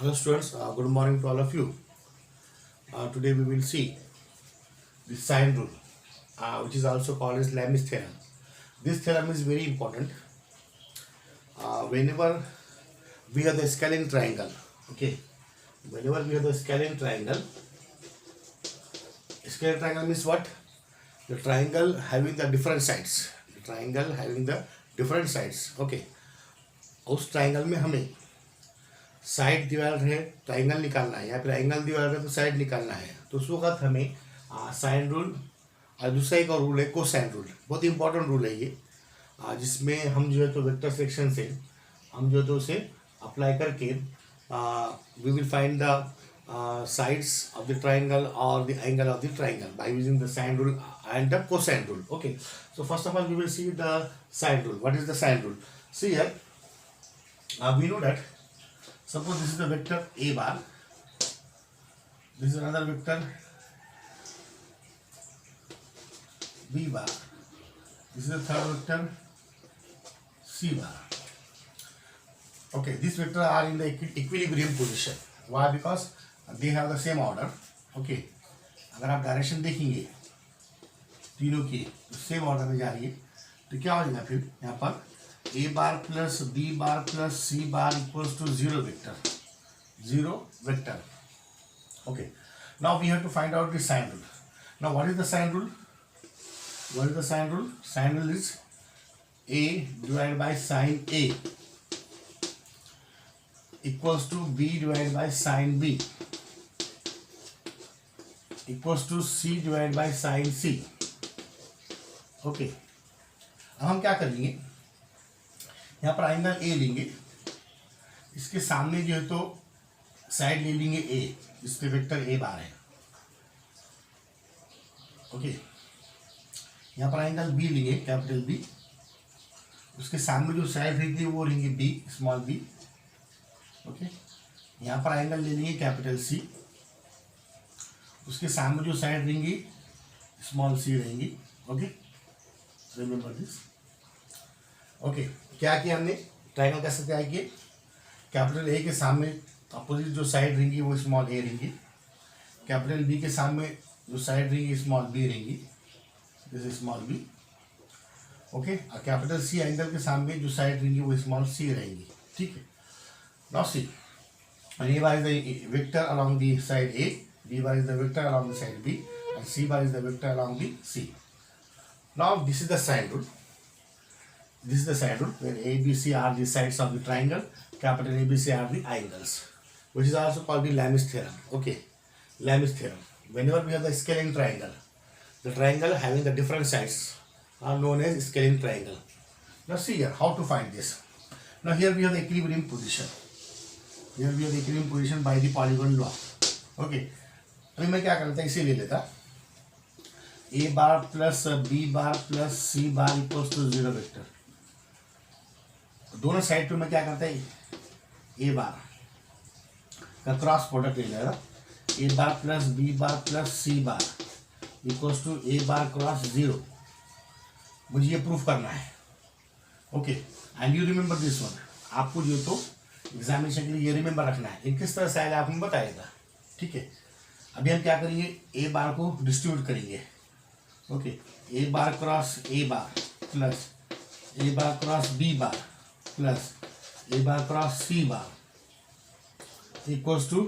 Hello students, good morning to all of you. Today we will see the sine rule, which is also called as Lami's theorem. This theorem is very important. Whenever we have the scalene triangle, okay, whenever we have the scalene triangle means what? The triangle having the different sides. The triangle having the different sides, okay. उस triangle में हमें side divider है, triangle निकालना है, या फिर angle divider है तो साइड निकालना है, तो उस वक्त हमें साइन रूल और दूसरा एक और रूल है कोसाइन रूल. बहुत इंपॉर्टेंट रूल है ये, जिसमें हम जो है तो वेक्टर सेक्शन से हम जो है तो उसे अप्लाई करके we will find the sides of the triangle और the angle of the triangle by using the sine rule and the cosine rule. Okay, so first of all we will see the sine rule. What is the sine rule? See here, we know that suppose this is the vector a bar, this is another vector b bar, this is the third vector c bar. Okay, these vectors are in the equilibrium position. Why? Because they have the same order. Okay, अगर आप direction देखेंगे तीनों की same order में जा रही है तो क्या हो जाएगा फिर यहाँ पर a bar plus b bar plus c bar equals to zero vector. Okay, now we have to find out the sine rule. Now what is the sine rule? What is the sine rule? Sine rule is a divided by sine a equals to b divided by sine b equals to c divided by sine c. Okay, अब हम क्या करेंगे, यहाँ पर angle A लेंगे, इसके सामने जो है तो साइड ले लेंगे ए, इस पे वेक्टर ए बार है. ओके, यहाँ पर एंगल बी लेंगे, कैपिटल बी, उसके सामने जो साइड रहेगी वो रहेंगे बी, स्मॉल बी. ओके, यहाँ पर एंगल ले लेंगे कैपिटल सी, उसके सामने जो साइड रहेंगी स्मॉल सी रहेंगी. Okay, remember this. ओके, क्या किया हमने, ट्राइंगल कैसे क्या किए, कैपिटल ए के सामने अपोजिट जो साइड रहेंगी वो स्मॉल ए रहेंगी, कैपिटल बी के सामने जो साइड रहेंगी स्मॉल बी रहेंगी, this is small B. Okay, और कैपिटल सी एंगल के सामने जो साइड रहेंगी वो स्मॉल सी रहेंगी. ठीक है, now C, A bar is the vector along the side A, B bar is the vector along the side B, and C bar is the vector along the C. Now this is the sine rule. This is the sine rule where A, B, C are the sides of the triangle, capital A, B, C are the angles, which is also called the Lami's theorem. Okay, Lami's theorem. Whenever we have the scalene triangle, the triangle having the different sides are known as scalene triangle. Now see here how to find this. Now here we have the equilibrium position. Here we have the equilibrium position by the polygon law. Okay, अभी मैं क्या करता इसे ले लेता, A bar plus B bar plus C bar equals to zero vector. दोनों side पे मैं क्या करता है, ए बार का क्रॉस प्रोडक्ट ले लेगा, A bar plus B bar plus C bar equals to A bar cross zero. मुझे ये प्रूफ करना है. Okay, and you remember this one. आपको जो तो एग्जामिनेशन के लिए ये रिमेंबर रखना है, ये किस तरह से आएगा आपको बताएगा. ठीक है, अभी हम क्या करेंगे, ए बार को डिस्ट्रीब्यूट करेंगे. Okay, A bar cross A bar plus A bar cross B bar plus A bar cross C bar equals to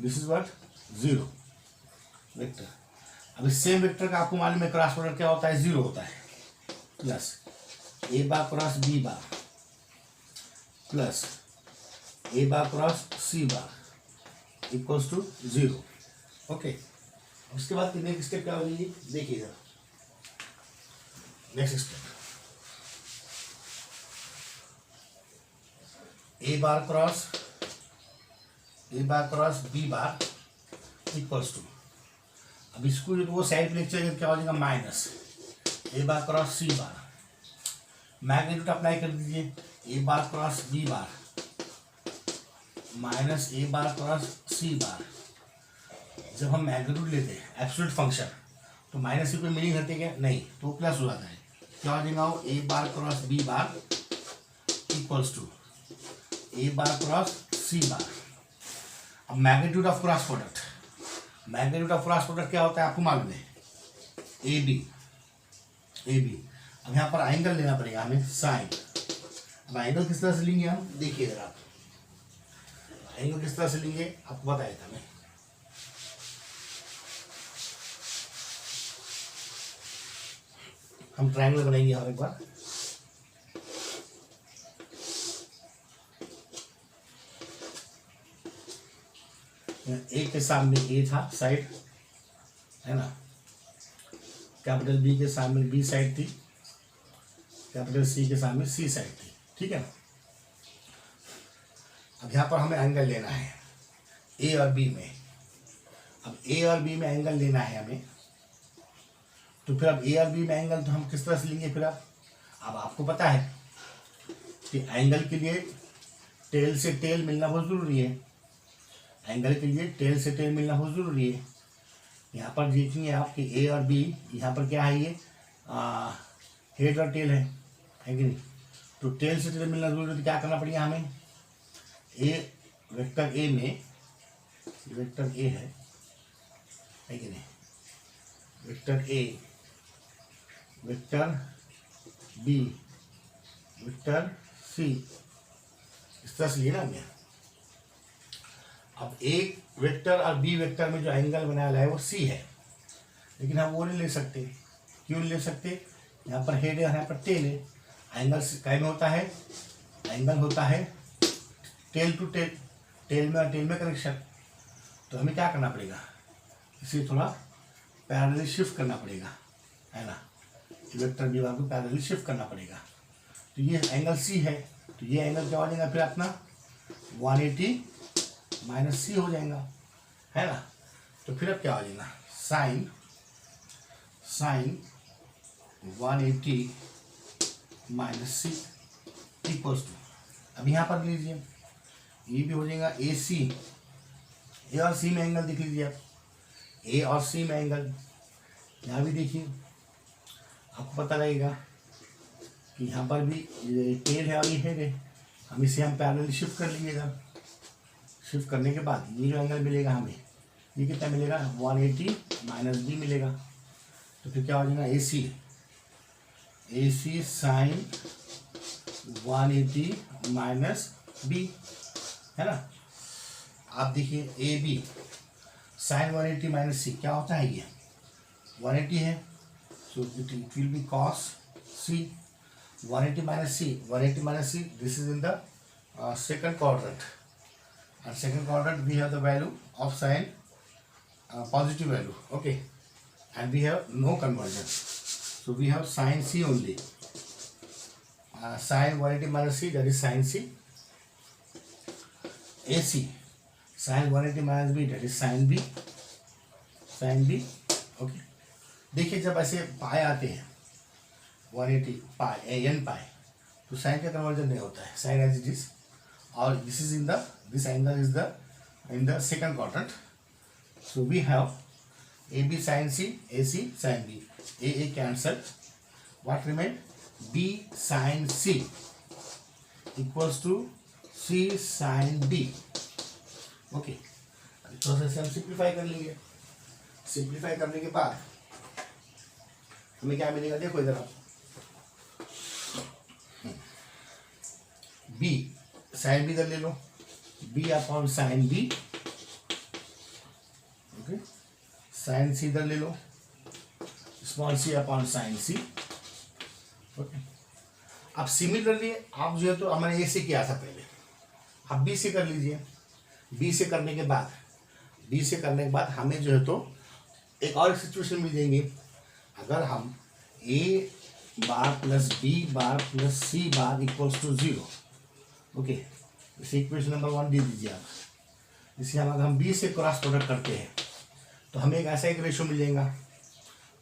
this is what, zero vector. अब इस सेम वेक्टर का आपको मालूम है क्रॉस प्रोडक्ट क्या होता है, जीरो होता है, plus A bar cross B bar plus A bar cross C bar equals to zero. Okay, उसके बाद नेक्स्ट स्टेप क्या होगी देखिएगा. Next step, A bar cross B bar equals to, अब इसको जो वो साइड लेक्चर क्या हो जाएगा, minus A bar cross C bar, magnitude apply कर दीजिए, A bar cross B bar minus A bar cross C bar. जब हम मैग्नीट्यूड लेते हैं एब्सोल्यूट फंक्शन तो माइनस की कोई मीनिंग रहती है क्या, नहीं, तो प्लस हो जाता है. क्या हो जाएगा, A bar cross B bar equals to A bar cross C bar. अब magnitude of cross product, magnitude of cross product क्या होता है आपको मालूम है, ए बी, ए बी। अब यहाँ पर एंगल लेना पड़ेगा हमें साइन। अब एंगल किस तरह से लेंगे हम, देखिए जरा आप एंगल किस तरह से लेंगे आपको बताया था मैं। हम ट्रायंगल बनाएंगे और एक बार, ए के सामने ए था साइड, है ना, कैपिटल बी के सामने बी साइड थी, कैपिटल सी के सामने सी साइड थी, ठीक है ना। अब यहाँ पर हमें एंगल लेना है ए और बी में। अब ए और बी में एंगल लेना है हमें, तो फिर अब ए और बी में एंगल तो हम किस तरह से लेंगे फिर। अब आपको पता है कि एंगल के लिए टेल से टेल मिलना बहुत ज़रूरी है, एंगल के लिए टेल से टेल मिलना बहुत ज़रूरी है। यहाँ पर देखेंगे आप कि ए और बी, यहाँ पर क्या है, ये हेड और टेल है कि नहीं। तो टेल से टेल मिलना ज़रूरी है, तो क्या करना पड़ेगा हमें, ए वेक्टर ए में, वेक्टर ए है कि नहीं, vector A, vector B, vector C, इस तरह से लिए ना हमने। अब एक वेक्टर और बी वेक्टर में जो एंगल बनाया है वो सी है, लेकिन हम वो नहीं ले सकते। क्यों नहीं ले सकते, यहाँ पर हेड है, यहाँ पर टेल है। एंगल क्या में होता है, एंगल होता है टेल टू टेल, टेल में और टेल में कनेक्शन। तो हमें क्या करना पड़ेगा, इसे थोड़ा पैरेलली शिफ्ट करना पड़ेगा, है ना, वेक्टर बी को पैरेलली शिफ्ट करना पड़ेगा। तो ये एंगल सी है, तो ये एंगल क्या हो जाएगा फिर अपना 180 माइनस सी हो जाएगा, है ना। तो फिर अब क्या हो जाएगा, sine 180 minus C equals to, अब यहाँ पर लीजिए ये भी हो जाएगा ए सी, ए और सी में एंगल देख लीजिए आप, ए और सी में एंगल, यहाँ भी देखिए आपको पता लगेगा कि यहाँ पर भी ये टेल है और ये हेड है। हम इसे हम पैरेलली शिफ्ट कर लीजिएगा, शिफ्ट करने के बाद ये जो एंगल मिलेगा हमें, ये कितना मिलेगा, 180 माइनस बी मिलेगा। तो फिर क्या हो जाएगा, A C sine 180 minus B, है ना। आप देखिए A B sine 180 minus C क्या होता है, ये 180 है, so it will be cos C. 180 minus C, 180 minus C, this is in the second quadrant, and second quadrant we have the value of sine positive value, okay, and we have no conversion, so we have sine c only, sine 180 minus c, that is sine c. AC sine 180 minus b, that is sine b, sine b, okay। देखिए जब ऐसे पाए आते हैं 180 पाई n पाई, तो sign का conversion नहीं होता है, साइन एज इट इज, और this is in the, this angle is the in the second quadrant, so we have A B sine C, A C sine B, A cancel, what remain, B sine C equals to C sine B, okay. थोड़ा सा हम simplify कर लेंगे, simplify करने के बाद हमें क्या मिलेगा, देखो इधर आप, बी साइन बी इधर ले लो, B upon sine B, okay, sine C इधर ले लो, small C upon sine C, okay. अब सिमिलरली आप जो है तो हमारे ए से किया था पहले, आप बी से कर लीजिए। बी से करने के बाद, बी से करने के बाद हमें जो है तो एक और सिचुएशन मिल जाएंगे, अगर हम A bar plus B bar plus C bar equals to 0, okay, इसे इक्वेशन नंबर 1 दे दीजिए आप। इसे हम अगर हम बी से क्रॉस प्रोडक्ट करते हैं तो हमें एक ऐसा एक रेशो मिल जाएगा,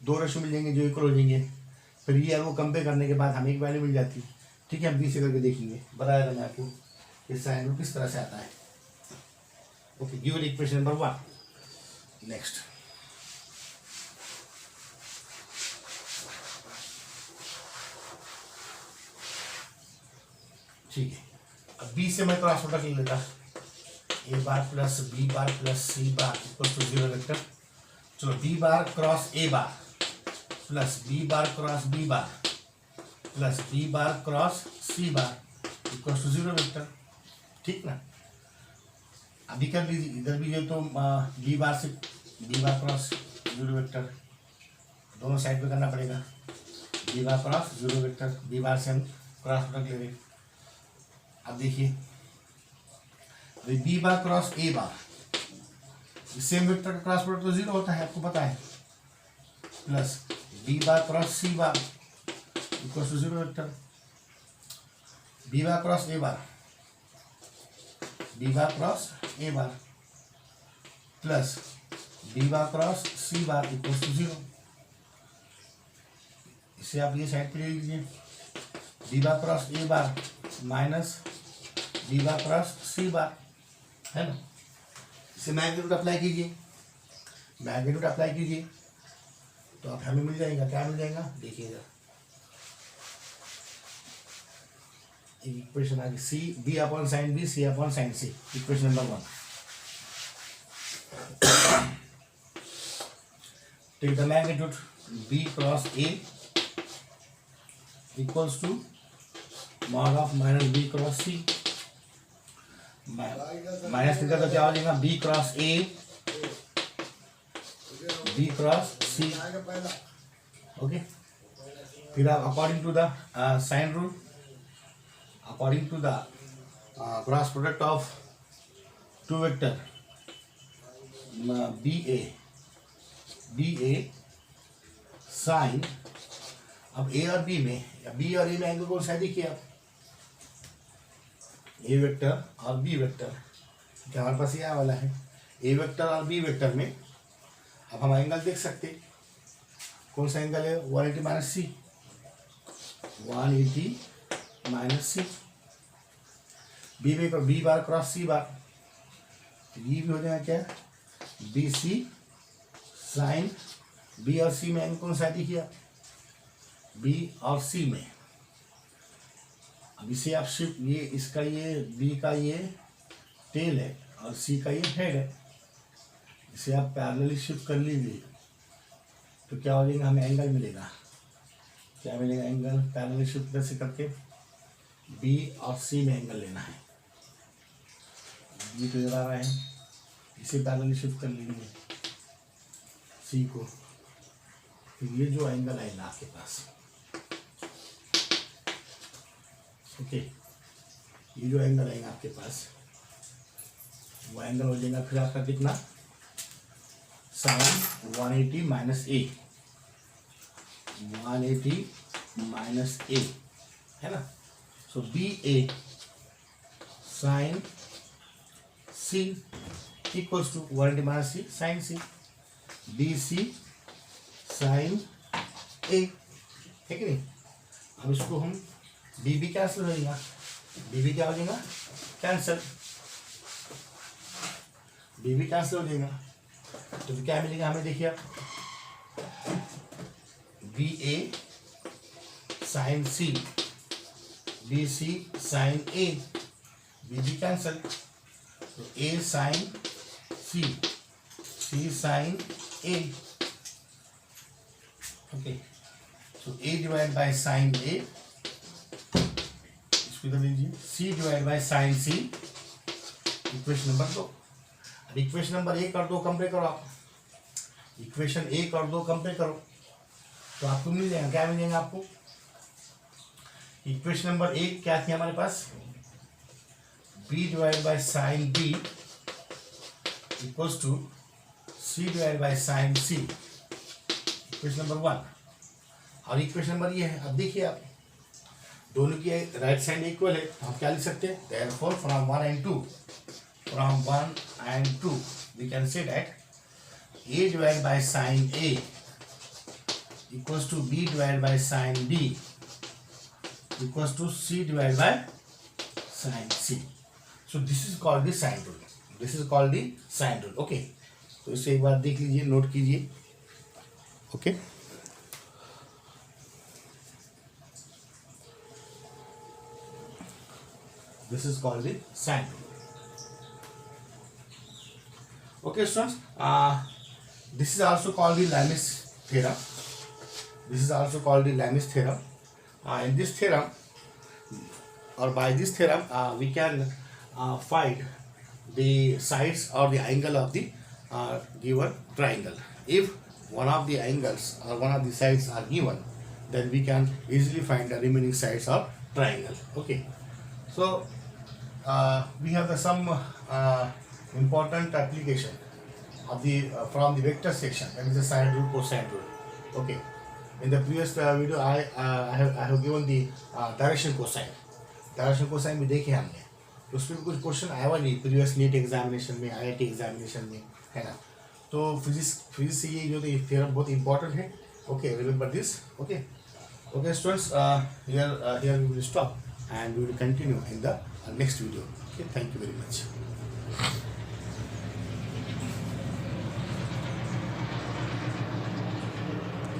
2 रेशो मिल जाएंगे जो इक्वल हो जाएंगे, फिर ये और वो कंपेयर करने के बाद हमें एक वैल्यू मिल जाती है, ठीक है। हम बी से करके देखेंगे, बताया था मैं आपको इस साइन रूल किस तरह से आता है, okay. Given equation number 1, next, ठीक है। अब बी से मैं क्रॉस प्रोडक्ट ले लेता, A bar plus B bar plus C bar equal to 0 vector. चलो B bar cross A bar plus B bar cross B bar plus B bar cross C bar equal to 0 vector. ठीक ना, अभी कर लीजिए, इधर भी ये तो बी बार से बी बार क्रॉस 0 वेक्टर दोनों साइड पे करना पड़ेगा। B bar cross 0 vector, B bar से हम क्रॉस प्रोडक्ट ले रहे। अब देखिए B bar cross A bar, same vector का क्रॉस प्रोडक्ट तो 0 होता है, आपको पता है। Plus B bar cross C bar equal to 0 vector. B bar cross A bar, B bar cross A bar plus B bar cross C bar equal to 0। इसे आप ये साइड पे ले लीजिए, B bar cross A bar minus B bar cross C bar, है ना। इसे magnitude apply कीजिए, मैग्नीट्यूड अप्लाई कीजिए तो आप हमें मिल जाएगा, क्या मिल जाएगा देखिएगा। इक्वेशन आ गई C B upon sine B C upon sine C, equation number 1। Take the magnitude B cross A equals to mod of minus B cross C, minus निकल तो क्या हो जाएगा B cross A B cross C. Okay, फिर आप according to the sine rule, according to the cross product of two vector B A sine, अब A और B में या बी और ए में एंगल कौन सा है देखिए आप, ए वेक्टर और बी वेक्टर, क्या हमारे पास ये वाला है ए वेक्टर और बी वेक्टर में। अब हम एंगल देख सकते, कौन सा एंगल है 180 माइनस सी, 180 माइनस सी। बी में बी बार क्रॉस सी बार, ये भी हो जाएगा क्या बी सी साइन, बी और सी में एंगल कौन सा है देखिए आप, बी और सी में। अब इसे आप शिफ्ट, ये इसका ये बी का ये टेल है और सी का ये हेड है, इसे आप पैरेलली शिफ्ट कर लीजिए तो क्या हो जाएगा, हमें एंगल मिलेगा। क्या मिलेगा एंगल, पैरेलली शिफ्ट कैसे करके बी और सी में एंगल लेना है, बी तो इधर आ रहा है, इसे पैरेलली शिफ्ट कर लीजिए सी को, फिर ये जो एंगल आएगा आपके पास, ओके, ये जो एंगल आएगा आपके पास वो एंगल हो जाएगा फिर आपका कितना sine 180 minus A, 180 minus A, है ना। So B A sine C equals to 180 minus C sine C, B C sine A, है कि नहीं। अब इसको हम बी बी कैंसिल हो जाएगा, बी बी क्या हो जाएगा कैंसिल, बी बी कैंसिल हो जाएगा तो फिर क्या मिलेगा हमें देखिए आप, B A sine C, B C sine A, B B cancel तो A sine C, C sine A, okay. So A divide by sine A, इसको इधर लीजिए, C divide by sine C, equation number 2। अब equation number 1 और 2 compare करो आप, equation 1 और 2 compare करो तो आपको मिल जाएगा, क्या मिल जाएगा आपको, इक्वेशन नंबर 1 क्या थी हमारे पास, B divide by sine B equals to C divide by sine C, equation number 1। और इक्वेशन नंबर ये है, अब देखिए आप दोनों की राइट साइड इक्वल है तो हम क्या लिख सकते हैं, therefore from 1 and 2, from 1 and 2 we can say that a divided by sin a equals to b divided by sin b equals to c divided by sin c. So this is called the sine rule, this is called the sine rule, okay। तो इसे एक बार देख लीजिए, note कीजिए, okay. This is called the sine rule. Okay, students, this is also called the Lamis theorem. This is also called the Lamis theorem. In this theorem, or by this theorem, we can find the sides or the angle of the given triangle. If one of the angles or one of the sides are given, then we can easily find the remaining sides of triangle. Okay, so we have some important application of the from the vector section, that is the sine rule, cosine rule. Okay, in the previous video I have given the direction cosine भी देखे हमने, उसमें भी कुछ question आया हुआ नहीं previous NEET examination में, आईआईटी एग्जामिनेशन में, है ना। तो फिजिक्स से ये जो थ्योरम बहुत इंपॉर्टेंट है। Okay, remember this. Okay okay students, here we will stop and we will continue in the next video. Okay, thank you very much.